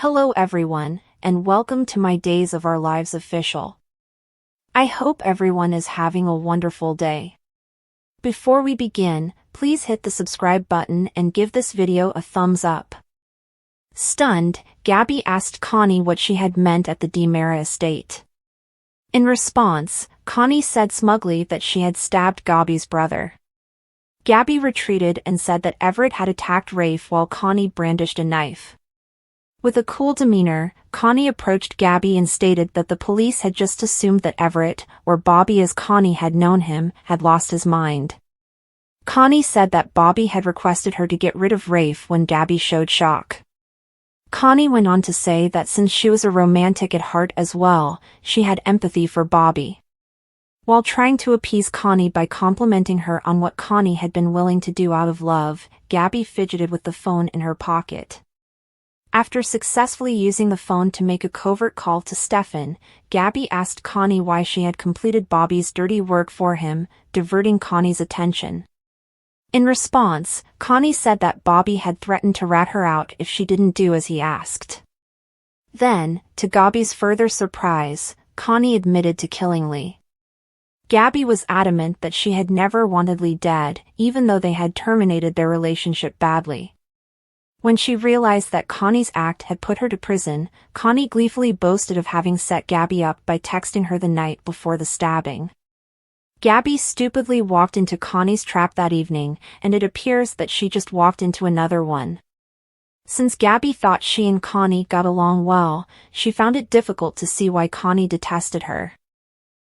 Hello everyone, and welcome to my Days of Our Lives official. I hope everyone is having a wonderful day. Before we begin, please hit the subscribe button and give this video a thumbs up. Stunned, Gabi asked Connie what she had meant at the DiMera estate. In response, Connie said smugly that she had stabbed Gabi's brother. Gabi retreated and said that Everett had attacked Rafe while Connie brandished a knife. With a cool demeanor, Connie approached Gabi and stated that the police had just assumed that Everett, or Bobby as Connie had known him, had lost his mind. Connie said that Bobby had requested her to get rid of Rafe when Gabi showed shock. Connie went on to say that since she was a romantic at heart as well, she had empathy for Bobby. While trying to appease Connie by complimenting her on what Connie had been willing to do out of love, Gabi fidgeted with the phone in her pocket. After successfully using the phone to make a covert call to Stefan, Gabi asked Connie why she had completed Bobby's dirty work for him, diverting Connie's attention. In response, Connie said that Bobby had threatened to rat her out if she didn't do as he asked. Then, to Gabi's further surprise, Connie admitted to killing Lee. Gabi was adamant that she had never wanted Lee dead, even though they had terminated their relationship badly. When she realized that Connie's act had put her to prison, Connie gleefully boasted of having set Gabi up by texting her the night before the stabbing. Gabi stupidly walked into Connie's trap that evening, and it appears that she just walked into another one. Since Gabi thought she and Connie got along well, she found it difficult to see why Connie detested her.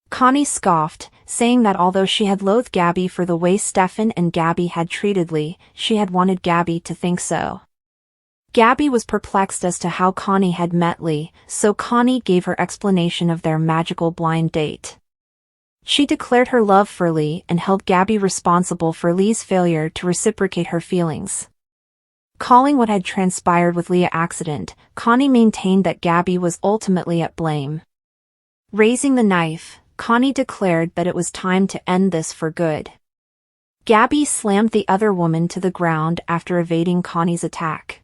Connie scoffed, saying that although she had loathed Gabi for the way Stefan and Gabi had treated Lee, she had wanted Gabi to think so. Gabi was perplexed as to how Connie had met Lee, so Connie gave her explanation of their magical blind date. She declared her love for Lee and held Gabi responsible for Lee's failure to reciprocate her feelings. Calling what had transpired with Lee an accident, Connie maintained that Gabi was ultimately at blame. Raising the knife, Connie declared that it was time to end this for good. Gabi slammed the other woman to the ground after evading Connie's attack.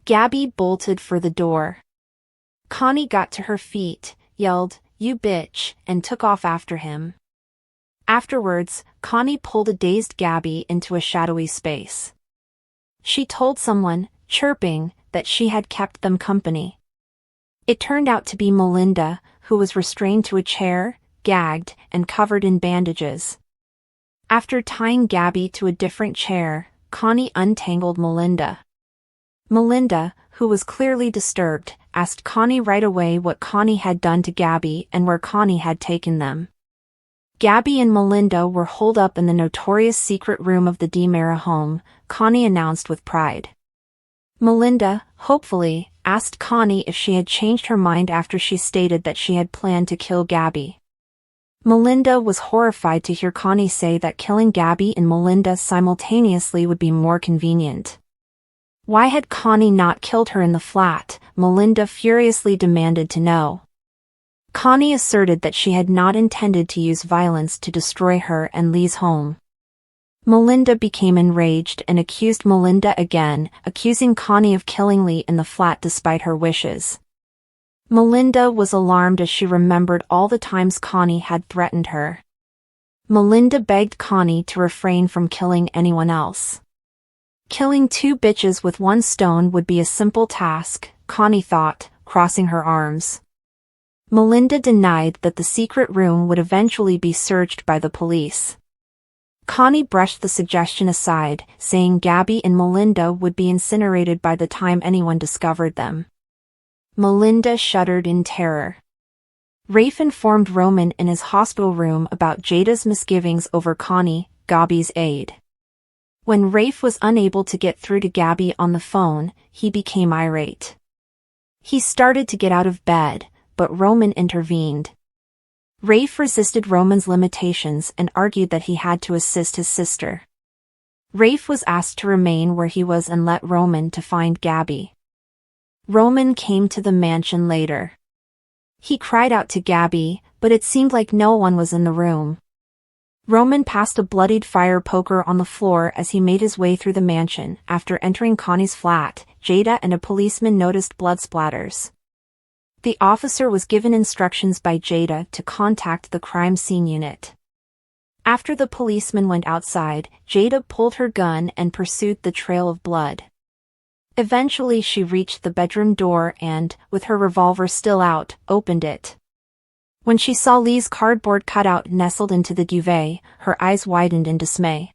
Gabi bolted for the door. Connie got to her feet, yelled, "You bitch," and took off after him. Afterwards, Connie pulled a dazed Gabi into a shadowy space. She told someone, chirping, that she had kept them company. It turned out to be Melinda, who was restrained to a chair, gagged, and covered in bandages. After tying Gabi to a different chair, Connie untangled Melinda. Melinda, who was clearly disturbed, asked Connie right away what Connie had done to Gabi and where Connie had taken them. Gabi and Melinda were holed up in the notorious secret room of the DiMera home, Connie announced with pride. Melinda, hopefully, asked Connie if she had changed her mind after she stated that she had planned to kill Gabi. Melinda was horrified to hear Connie say that killing Gabi and Melinda simultaneously would be more convenient. Why had Connie not killed her in the flat? Melinda furiously demanded to know. Connie asserted that she had not intended to use violence to destroy her and Lee's home. Melinda became enraged and accused Melinda again, accusing Connie of killing Lee in the flat despite her wishes. Melinda was alarmed as she remembered all the times Connie had threatened her. Melinda begged Connie to refrain from killing anyone else. Killing two bitches with one stone would be a simple task, Connie thought, crossing her arms. Melinda denied that the secret room would eventually be searched by the police. Connie brushed the suggestion aside, saying Gabi and Melinda would be incinerated by the time anyone discovered them. Melinda shuddered in terror. Rafe informed Roman in his hospital room about Jada's misgivings over Connie, Gabi's aide. When Rafe was unable to get through to Gabi on the phone, he became irate. He started to get out of bed, but Roman intervened. Rafe resisted Roman's limitations and argued that he had to assist his sister. Rafe was asked to remain where he was and let Roman to find Gabi. Roman came to the mansion later. He cried out to Gabi, but it seemed like no one was in the room. Roman passed a bloodied fire poker on the floor as he made his way through the mansion. After entering Connie's flat, Jada and a policeman noticed blood splatters. The officer was given instructions by Jada to contact the crime scene unit. After the policeman went outside, Jada pulled her gun and pursued the trail of blood. Eventually she reached the bedroom door and, with her revolver still out, opened it. When she saw Lee's cardboard cutout nestled into the duvet, her eyes widened in dismay.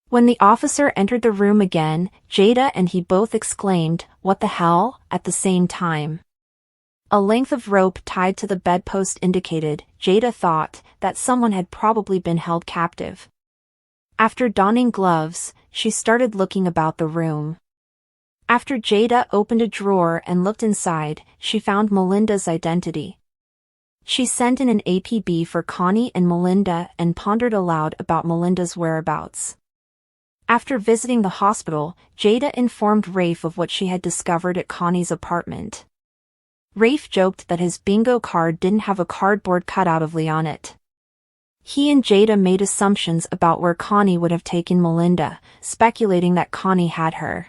When the officer entered the room again, Jada and he both exclaimed, "What the hell?" at the same time. A length of rope tied to the bedpost indicated, Jada thought, that someone had probably been held captive. After donning gloves, she started looking about the room. After Jada opened a drawer and looked inside, she found Melinda's identity. She sent in an APB for Connie and Melinda and pondered aloud about Melinda's whereabouts. After visiting the hospital, Jada informed Rafe of what she had discovered at Connie's apartment. Rafe joked that his bingo card didn't have a cardboard cutout of Lee on it. He and Jada made assumptions about where Connie would have taken Melinda, speculating that Connie had her.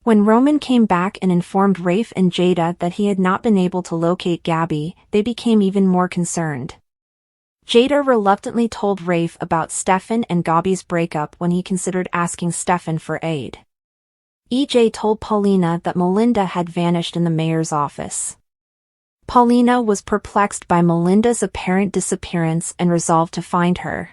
When Roman came back and informed Rafe and Jada that he had not been able to locate Gabi, they became even more concerned. Jada reluctantly told Rafe about Stefan and Gabi's breakup when he considered asking Stefan for aid. EJ told Paulina that Melinda had vanished in the mayor's office. Paulina was perplexed by Melinda's apparent disappearance and resolved to find her.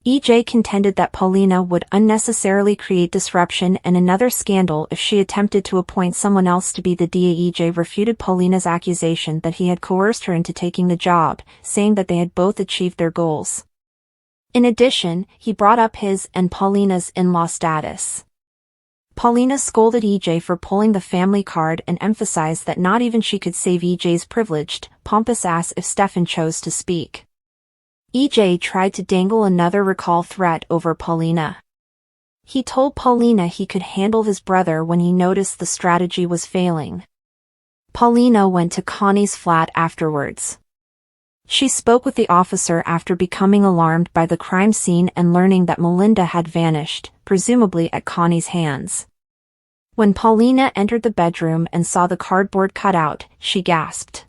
EJ contended that Paulina would unnecessarily create disruption and another scandal if she attempted to appoint someone else to be the DA. EJ refuted Paulina's accusation that he had coerced her into taking the job, saying that they had both achieved their goals. In addition, he brought up his and Paulina's in-law status. Paulina scolded EJ for pulling the family card and emphasized that not even she could save EJ's privileged, pompous ass if Stefan chose to speak. EJ tried to dangle another recall threat over Paulina. He told Paulina he could handle his brother when he noticed the strategy was failing. Paulina went to Connie's flat afterwards. She spoke with the officer after becoming alarmed by the crime scene and learning that Melinda had vanished, presumably at Connie's hands. When Paulina entered the bedroom and saw the cardboard cutout, she gasped.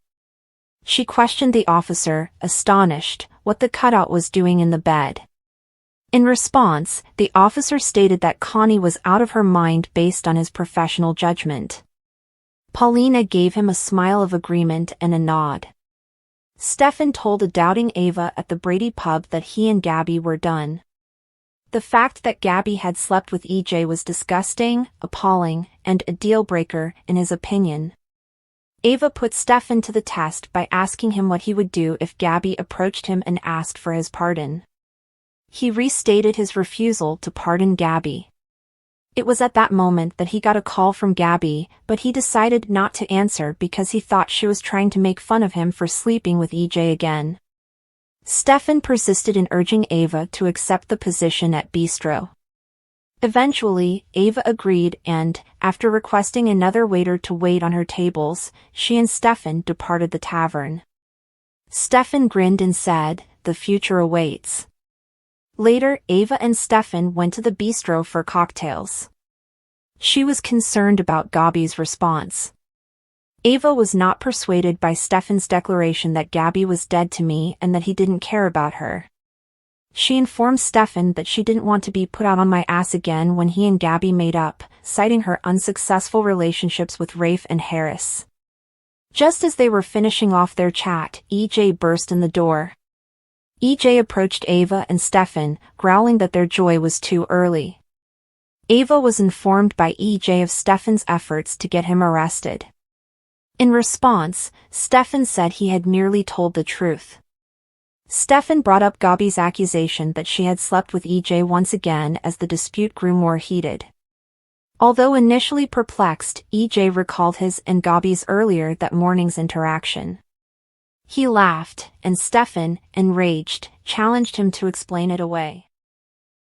She questioned the officer, astonished, what the cutout was doing in the bed. In response, the officer stated that Connie was out of her mind based on his professional judgment. Paulina gave him a smile of agreement and a nod. Stefan told a doubting Ava at the Brady pub that he and Gabi were done. The fact that Gabi had slept with EJ was disgusting, appalling, and a deal-breaker, in his opinion. Ava put Stefan to the test by asking him what he would do if Gabi approached him and asked for his pardon. He restated his refusal to pardon Gabi. It was at that moment that he got a call from Gabi, but he decided not to answer because he thought she was trying to make fun of him for sleeping with EJ again. Stefan persisted in urging Ava to accept the position at Bistro. Eventually, Ava agreed and, after requesting another waiter to wait on her tables, she and Stefan departed the tavern. Stefan grinned and said, "The future awaits." Later, Ava and Stefan went to the bistro for cocktails. She was concerned about Gabi's response. Ava was not persuaded by Stefan's declaration that Gabi was dead to me and that he didn't care about her. She informed Stefan that she didn't want to be put out on my ass again when he and Gabi made up, citing her unsuccessful relationships with Rafe and Harris. Just as they were finishing off their chat, EJ burst in the door. EJ approached Ava and Stefan, growling that their joy was too early. Ava was informed by EJ of Stefan's efforts to get him arrested. In response, Stefan said he had merely told the truth. Stefan brought up Gabi's accusation that she had slept with EJ once again as the dispute grew more heated. Although initially perplexed, EJ recalled his and Gabi's earlier that morning's interaction. He laughed, and Stefan, enraged, challenged him to explain it away.